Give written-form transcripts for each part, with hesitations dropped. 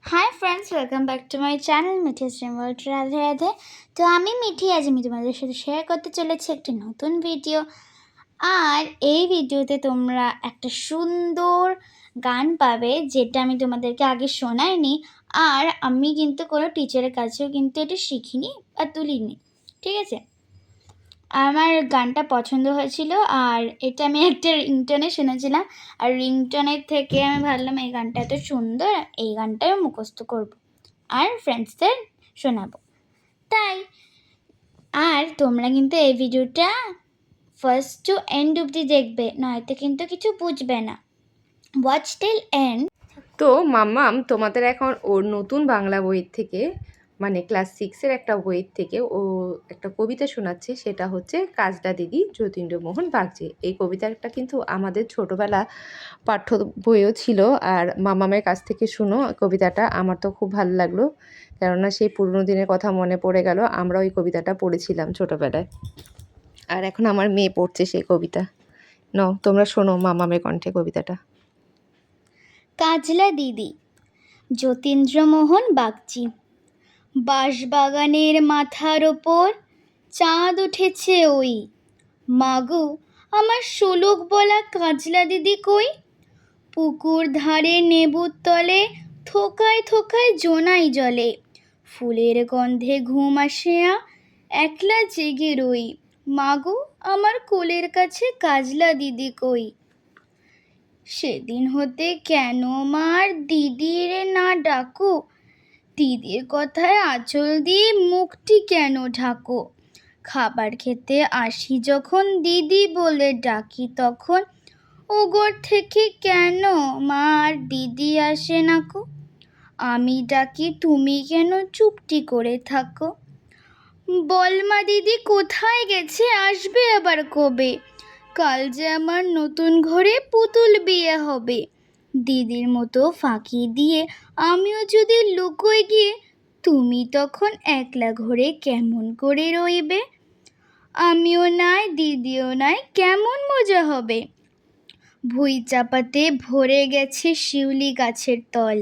Hi friends, welcome back to my channel Mithi stream world. Radhe Radhe. তো আমি মিঠি, আজ আমি তোমাদের সাথে শেয়ার করতে চলেছি একটি নতুন ভিডিও। আর এই ভিডিওতে তোমরা একটা সুন্দর গান পাবে, যেটা আমি তোমাদেরকে আগে শোনাইনি। আর আমি কিন্তু কোনো টিচারের কাছেও কিন্তু এটা শিখিনি বা তুলিনি, ঠিক আছে? আমার গানটা পছন্দ হয়েছিল, আর এটা আমি একটা রিংটোনে শুনেছিলাম। আর রিংটোনের থেকে আমি ভাবলাম এই গানটা এত সুন্দর, এই গানটাই মুখস্থ করব আর ফ্রেন্ডসদের শোনাবো। তাই আর তোমরা কিন্তু এই ভিডিওটা ফার্স্ট টু এন্ড অবধি দেখবে, নয়তো কিন্তু কিছু বুঝবে না। Watch till and. তো মাম্মাম তোমাদের এখন ওর নতুন বাংলা বইয়ের থেকে, মানে ক্লাস 6-এর একটা বইয়ের থেকে ও একটা কবিতা শোনাচ্ছে। সেটা হচ্ছে কাজলা দিদি যতীন্দ্রমোহন বাগচি। এই কবিতাটা কিন্তু আমাদের ছোটোবেলা পাঠ্য বইও ছিল। আর মাম্মামের কাছ থেকে শুনো কবিতাটা, আমার তো খুব ভালো লাগলো, কেননা সেই পুরনো দিনের কথা মনে পড়ে গেল। আমরা ওই কবিতাটা পড়েছিলাম ছোটোবেলায়, আর এখন আমার মেয়ে পড়ছে সেই কবিতা। নাও তোমরা শোনো মাম্মামের কণ্ঠে কবিতাটা। কাজলা দিদি যতীন্দ্রমোহন বাগচি। বাঁশবাগানের মাথার ওপর চাঁদ উঠেছে ওই, মাগো আমার শোলক বলা কাজলা দিদি কই? পুকুর ধারে নেবুর তলে থোকায় থোকায় জোনাই জলে, ফুলের গন্ধে ঘুম আসে না, একলা জেগে রই, মাগো আমার কোলের কাছে কাজলা দিদি কই? সেদিন হতে কেন মার দিদিরে না ডাকো, দিদির কথায় আঁচল দিয়ে মুখটি কেন ঢাকো? খাবার খেতে আসি যখন দিদি বলে ডাকি, তখন ওগর থেকে কেন মা আর দিদি আসে না কো? আমি ডাকি তুমি কেন চুপটি করে থাকো? বল মা দিদি কোথায় গেছে, আসবে আবার কবে? কাল যে আমার নতুন ঘরে পুতুল বিয়ে হবে, দিদির মতো ফাঁকি দিয়ে আমিও যদি লুকোই গিয়ে, তুমি তখন একলা ঘরে কেমন করে রইবে? আমিও নাই দিদিও নাই, কেমন মজা হবে? ভুঁই চাপাতে ভরে গেছে শিউলি গাছের তল,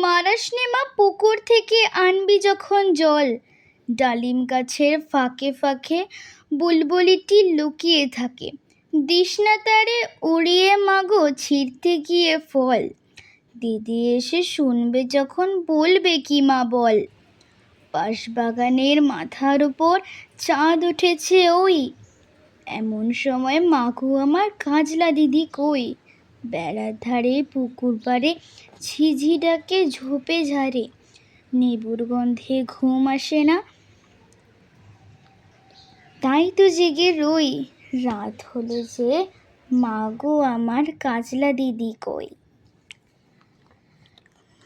মারাসনে মা পুকুর থেকে আনবি যখন জল। ডালিম গাছের ফাঁকে ফাঁকে বুলবুলিটি লুকিয়ে থাকে, দিশনা তারে উড়িয়ে মাগো ছিঁড়তে গিয়ে ফল। দিদি এসে শুনবে যখন বলবে কি মা বল, বাঁশবাগানের মাথার উপর চাঁদ উঠেছে ওই, এমন সময় মাগো আমার কাজলা দিদি কই? বেড়ার ধারে পুকুর পাড়ে ঝিঝি ডাকে ঝোপে ঝাড়ে, নেবুর গন্ধে ঘুম আসে না, তাই তো জেগে রই, রাত হলো যে মাগো আমার কাজলা দিদি কই?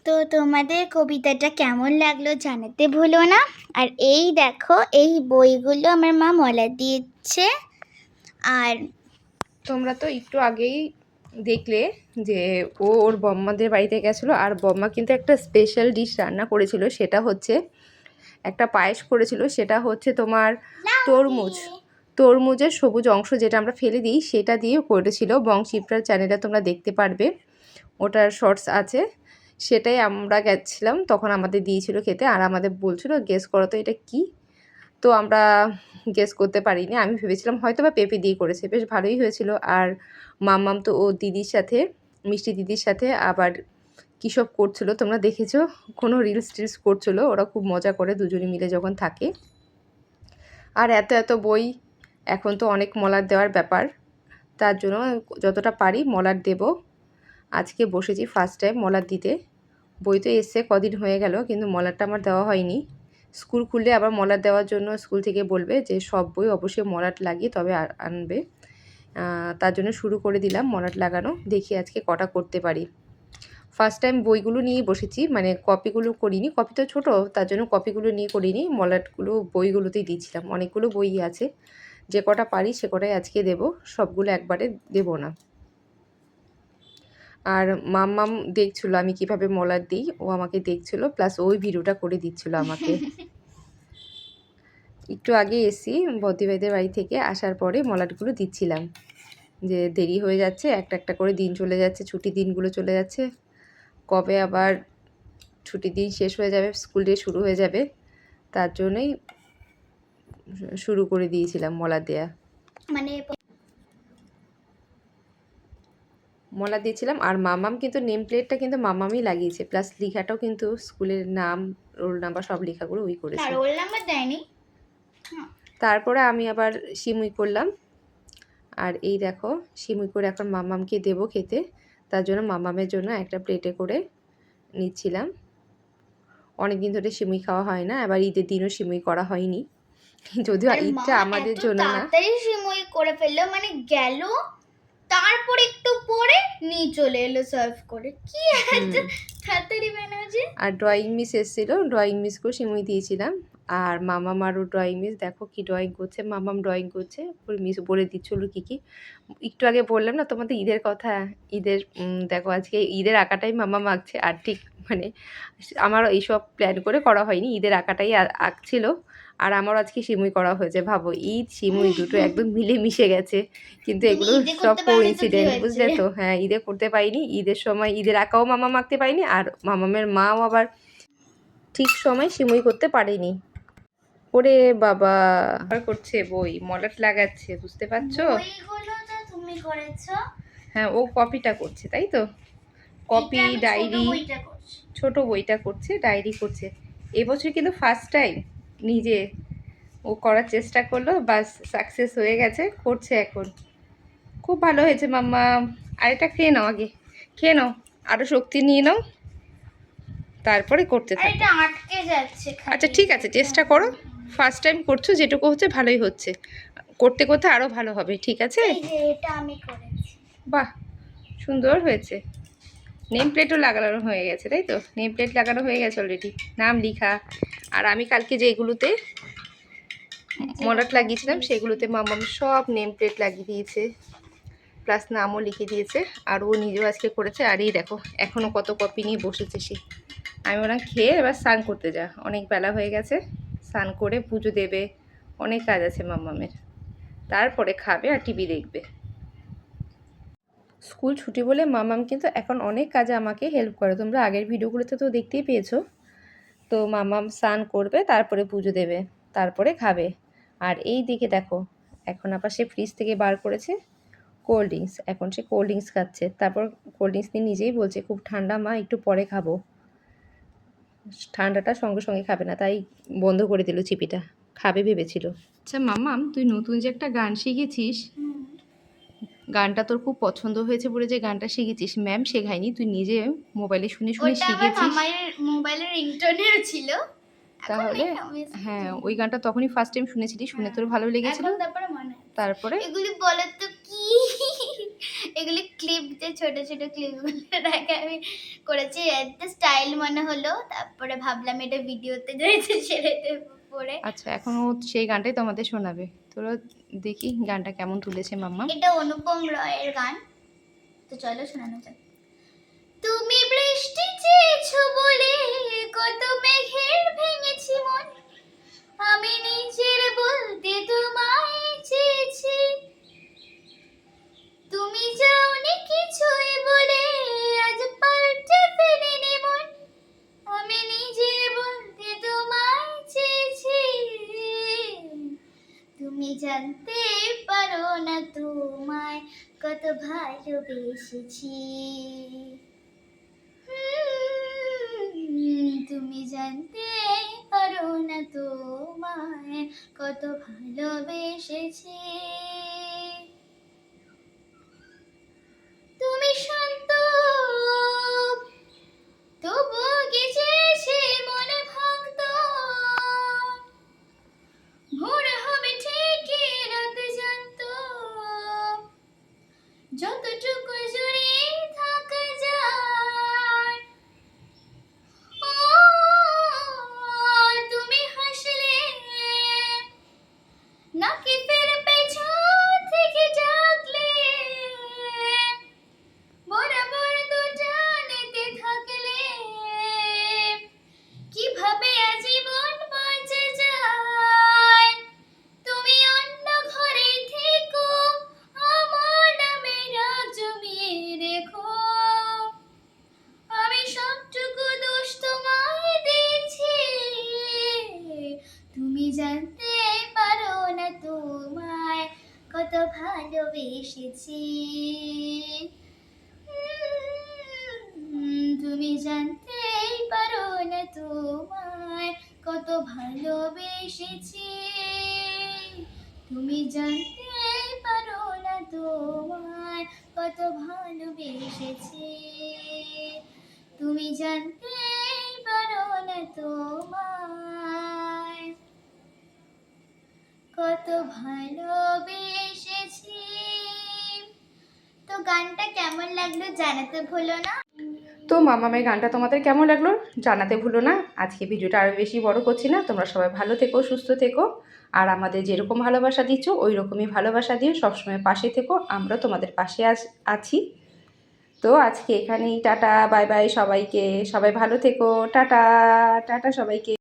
তো তোমাদের কবিতাটা কেমন লাগলো জানাতে ভুলো না। আর এই দেখো, এই বইগুলো আমার মা মলা দিয়েছে। আর তোমরা তো একটু আগেই দেখলে যে ও ওর বম্মাদের বাড়িতে গেছিলো, আর বম্মা কিন্তু একটা স্পেশাল ডিশ রান্না করেছিল। সেটা হচ্ছে একটা পায়েস করেছিল। সেটা হচ্ছে তোমার তরমুজের সবুজ অংশ, যেটা আমরা ফেলে দিই, সেটা দিয়েও করেছিল। বংশীপ্রার চ্যানেলে তোমরা দেখতে পারবে, ওটার শর্টস আছে। সেটাই আমরা গেছিলাম, তখন আমাদের দিয়েছিল খেতে, আর আমাদের বলছিল গেস করো তো এটা কি। তো আমরা গেস করতে পারিনি। আমি ভেবেছিলাম হয়তো বা পেঁপে দিয়ে করেছে, বেশ ভালোই হয়েছিল। আর মাম্মাম তো ও দিদির সাথে, মিষ্টি দিদির সাথে আবার কী সব করছিল তোমরা দেখেছো, কোনো রিলস টিলস করছিল। ওরা খুব মজা করে দুজনে মিলে যখন থাকে। আর এত এত বই, এখন তো অনেক মলার দেওয়ার ব্যাপার, তার জন্য যতটা পারি মলার দেব। আজকে বসেছি ফার্স্ট টাইম মলার দিতে। বই তো এসছে কদিন হয়ে গেল, কিন্তু মলারটা আমার দেওয়া হয়নি। স্কুল খুললে আবার মলার দেওয়ার জন্য স্কুল থেকে বলবে যে সব বই অবশ্যই মলাট লাগিয়ে তবে আনবে। তার জন্য শুরু করে দিলাম মলাট লাগানো। দেখি আজকে কটা করতে পারি। ফার্স্ট টাইম বইগুলো নিয়ে বসেছি, মানে কপিগুলো করিনি, কপি তো ছোটো, তার জন্য কপিগুলো নিয়ে করিনি, মলাটগুলো বইগুলোতেই দিয়েছিলাম। অনেকগুলো বই আছে, যে কটা পারি সে কটাই আজকে দেব, সবগুলো একবারে দেব না। আর মাম্মাম দেখছিল আমি কিভাবে মলাট দিই, ও আমাকে দেখছিল, প্লাস ওই ভিডিওটা করে দিচ্ছিল আমাকে। একটু আগে এসি বদ্দিভাইদের বাড়ি থেকে, আসার পরে মলাটগুলো দিচ্ছিলাম, যে দেরি হয়ে যাচ্ছে, একটা একটা করে দিন চলে যাচ্ছে, ছুটির দিনগুলো চলে যাচ্ছে, কবে আবার ছুটির দিন শেষ হয়ে যাবে, স্কুল ডে শুরু হয়ে যাবে, তার জন্যই শুরু করে দিয়েছিলাম মলাট দেয়া। মানে মলাট দিয়েছিলাম। আর মামাম কিন্তু নেম প্লেটটা কিন্তু মামামই লাগিয়েছে, প্লাস লেখাটাও কিন্তু স্কুলের নাম, রোল নাম্বার সব লেখাগুলো ওই না, করেছে। রোল নাম্বার দেয়নি। তারপরে আমি আবার সিমুই করলাম। আর এই দেখো সিমুই করে এখন মামামকে দেবো খেতে, তার জন্য মামামের জন্য একটা প্লেটে করে নিচ্ছিলাম। অনেকদিন ধরে সিমুই খাওয়া হয় না, আবার ঈদের দিনও সিমুই করা হয়নি, যদিও আর মা ঈদটা আমাদের এত জন্য না। তাড়াতাড়ি সিমুই করে ফেললো, মানে গেল, তারপর একটু পরে নিয়ে চলে এলো সার্ভ করে। কি এত তাড়াতাড়ি বানাচ্ছে। আর ড্রয়িং মিস এসেছিলো, ড্রয়িং মিসকেও সিমুই দিয়েছিলাম। আর মামাম আরও ড্রয়িং মিস দেখো কি ড্রয়িং করছে, মামাম ড্রয়িং করছে, ওর মিস বলে দিচ্ছিলো কী কী। একটু আগে বললাম না তোমাদের ঈদের কথা, ঈদের দেখো আজকে ঈদের আঁকাটাই মামাম আঁকছে। আর ঠিক মানে আমারও এইসব প্ল্যান করে করা হয়নি, ঈদের আঁকাটাই আঁকছিল। আর আমারও আজকে সিমুই করা হয়েছে, ভাবো ঈদ সিমুই দুটো একদম মিলে মিশে গেছে। কিন্তু তুমি এগুলো ঈদে সব করতে পারোনি তো কি কোইন্সিডেন্ট, হয়েছে? বুঝলে তো। হ্যাঁ, ঈদে করতে পারিনি, ঈদের সময় ঈদের আঁকাও মামাম আঁকতে পারিনি, আর মামামের মাও আবার ঠিক সময় সিমুই করতে পারেনি। ওরে বাবা, করছে বই, মলাট লাগাচ্ছে, বুঝতে পারছো? বইগুলো তো তুমি করেছো। হ্যাঁ, ও কপিটা করছে, তাই তো। কপি, এটা আমি ছোট ডায়েরি, বইটা করছি। ছোট বইটা করছে, ডায়েরি করছে। এবছর কিন্তু ফার্স্ট টাইম নিজে ও করার চেষ্টা করলো, বাস সাকসেস হয়ে গেছে, করছে এখন। খুব ভালো হয়েছে মাম্মা। আরেকটা খেয়ে নাও, আগে খেয়ে নাও, আরও শক্তি নিয়ে নাও, তারপরে করতে আর থাকো। এটা আটকে যাচ্ছে খালি। আচ্ছা ঠিক আছে, চেষ্টা করো। ফার্স্ট টাইম করছো, যেটুকু হচ্ছে ভালোই হচ্ছে, করতে করতে আরও ভালো হবে, ঠিক আছে। এই যে এটা আমি করেছি। বাহ, সুন্দর হয়েছে। নেম প্লেটও লাগানো হয়ে গেছে, তাই তো। নেম প্লেট লাগানো হয়ে গেছে অলরেডি, নাম লেখা। আর আমি কালকে যেগুলোতে মলাট লাগিয়েছিলাম সেগুলোতে মামাম সব নেম প্লেট লাগিয়ে দিয়েছে, প্লাস নামও লিখে দিয়েছে। আর ও নিজেও আজকে করেছে। আর এই দেখো এখনও কত কপি নিয়ে বসেছে সে। আমি ওরা খেয়ে এবার স্নান করতে যা, অনেক বেলা হয়ে গেছে, স্নান করে পুজো দেবে, অনেক কাজ আছে মামামের, তারপরে খাবে আর টিভি দেখবে। স্কুল ছুটি বলে মামাম কিন্তু এখন অনেক কাজে আমাকে হেল্প করে, তোমরা আগের ভিডিওগুলোতে তো দেখতেই পেয়েছো। তো মামাম স্নান করবে, তারপরে পুজো দেবে, তারপরে খাবে। আর এই দিকে দেখো এখন আবার সে ফ্রিজ থেকে বার করেছে কোল্ড ড্রিঙ্কস, এখন সে কোল্ড ড্রিঙ্কস খাচ্ছে। তারপর কোল্ড ড্রিঙ্কস নিয়ে নিজেই বলছে খুব ঠান্ডা মা, একটু পরে খাবো। ঠান্ডাটা সঙ্গে সঙ্গে খাবে না, তাই বন্ধ করে দিল চিপিটা, খাবে ভেবেছিল। আচ্ছা মামাম, তুই নতুন যে একটা গান শিখেছিস, গানটা তোর খুব পছন্দ হয়েছে বলে যে গানটা শিখেছিস, ম্যাম শেখায়নি, তুই নিজে মোবাইলে শুনে শুনে ওটা আমার শিখেছিস। মামার মোবাইলের রিংটোনেও ছিল। তাহলে হ্যাঁ, ওই গানটা তখনই ফার্স্ট টাইম শুনেছিলি, শুনে তোর ভালো লেগেছিল। এখন তারপরে মনে আছে। তারপরে এগুলি বলো তো কি, এগুলি ক্লিপ, যে ছোট ছোট ক্লিপগুলো রাখে আমি করেছি, একটা স্টাইল মনে হলো, তারপরে ভাবলাম এটা ভিডিওতে রয়েছে ছেড়ে দেবো পরে। আচ্ছা, এখন ও সেই গানটাই তো আমাদের শোনাবে, তোরা দেখি গানটা কেমন তুলেছে মাম্মা। এটা অনুপম রয়ের গান, তো চলো শোনানো যাক। তুমি বৃষ্টি চেয়েছো বলে কত মেঘের ভেঙেছি মন, আমি নিজের বলতে তোমায় চেয়েছি, তুমি যাওনি কিছুই বলে আজ পাল্টে ফেলিনি মন, আমি নিজের বলতে তোমায় চেয়েছি, তুমি জানতে পারো না তোমায় কত ভালোবেসেছি, তুমি জানতে পারো না তোমায় কত ভালোবেসেছি, তুমি শান্ত তবু গেছে মনে ভাঙত, ভোর হবে ঠিকই রাত জানতো, যতটুকু জড়িয়ে থাকা যায়, ও তুমি হাসলে নাকি ফের পেছন ভালোবেসেছি। তুমি জানতেই পারো না তোমায় কত ভালোবেসেছি। তুমি জানতেই পারো না তোমায় কত ভালোবেসেছি। তুমি জানতেই পারো না তোমায় কত ভালোবেসেছি। তো গানটা কেমন লাগলো জানাতে ভুলো না। তো মামামের গানটা তোমাদের কেমন লাগলো জানাতে ভুলো না। আজকে ভিডিওটা আরও বেশি বড় করছি না, তোমরা সবাই ভালো থেকো, সুস্থ থেকো, আর আমাদের যেরকম ভালোবাসা দিচ্ছ ওই রকমই ভালোবাসা দিও, সবসময় পাশে থেকো, আমরা তোমাদের পাশে আছি। তো আজকে এখানেই টাটা, বাই বাই সবাইকে, সবাই ভালো থেকো, টাটা টাটা সবাইকে।